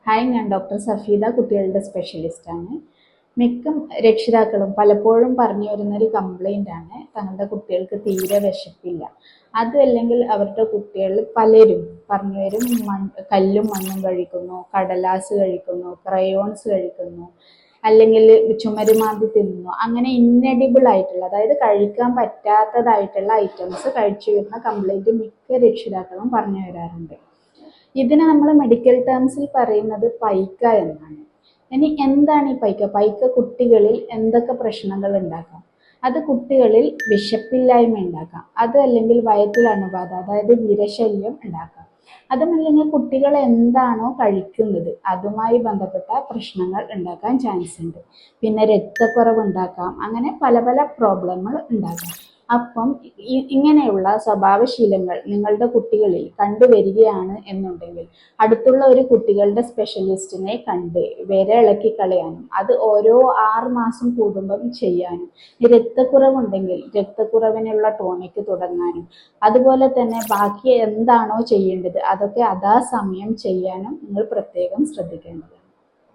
Hi, ഞാൻ doctor Safeeda, കുട്ടികളുടെ സ്പെഷ്യലിസ്റ്റാണ്. മിക്ക രക്ഷിതാക്കളും പലപ്പോഴും പറഞ്ഞു വരുന്നൊരു കംപ്ലൈൻ്റാണ് തങ്ങളുടെ കുട്ടികൾക്ക് തീരെ വിശപ്പില്ല. അതുമല്ലെങ്കിൽ അവരുടെ കുട്ടികൾ പലരും പറഞ്ഞു വരും കല്ലും മണ്ണും കഴിക്കുന്നു, കടലാസ് കഴിക്കുന്നു, ക്രയോൺസ് കഴിക്കുന്നു, അല്ലെങ്കിൽ ചുമരുമാന്തി തിന്നുന്നു. അങ്ങനെ ഇന്നെഡിബിൾ ആയിട്ടുള്ള, അതായത് കഴിക്കാൻ പറ്റാത്തതായിട്ടുള്ള ഐറ്റംസ് കഴിച്ചു വരുന്ന കംപ്ലൈൻറ്റ് മിക്ക രക്ഷിതാക്കളും പറഞ്ഞു വരാറുണ്ട്. ഇതിനെ നമ്മൾ മെഡിക്കൽ ടേംസിൽ പറയുന്നത് പൈക്ക എന്നാണ്. ഇനി എന്താണ് ഈ പൈക്ക? പൈക്ക കുട്ടികളിൽ എന്തൊക്കെ പ്രശ്നങ്ങൾ ഉണ്ടാക്കാം? അത് കുട്ടികളിൽ വിശപ്പില്ലായ്മ ഉണ്ടാക്കാം, അത് അല്ലെങ്കിൽ വയറ്റിൽ അണുബാധ, അതായത് വിരശല്യം ഉണ്ടാക്കാം. അതുമല്ലെങ്കിൽ കുട്ടികൾ എന്താണോ കഴിക്കുന്നത് അതുമായി ബന്ധപ്പെട്ട പ്രശ്നങ്ങൾ ഉണ്ടാക്കാൻ ചാൻസ് ഉണ്ട്. പിന്നെ രക്തക്കുറവ് ഉണ്ടാക്കാം. അങ്ങനെ പല പല പ്രോബ്ലങ്ങൾ ഉണ്ടാക്കാം. അപ്പം ഇങ്ങനെയുള്ള സ്വഭാവശീലങ്ങൾ നിങ്ങളുടെ കുട്ടികളിൽ കണ്ടുവരികയാണ് എന്നുണ്ടെങ്കിൽ അടുത്തുള്ള ഒരു കുട്ടികളുടെ സ്പെഷ്യലിസ്റ്റിനെ കണ്ട് വിരയിളക്കി കളയാനും, അത് ഓരോ 6 മാസം കൂടുമ്പം ചെയ്യാനും, രക്തക്കുറവുണ്ടെങ്കിൽ രക്തക്കുറവിനുള്ള ടോണിക് തുടങ്ങാനും, അതുപോലെ തന്നെ ബാക്കി എന്താണോ ചെയ്യേണ്ടത് അതൊക്കെ അതാ സമയം ചെയ്യാനും നിങ്ങൾ പ്രത്യേകം ശ്രദ്ധിക്കേണ്ടത്.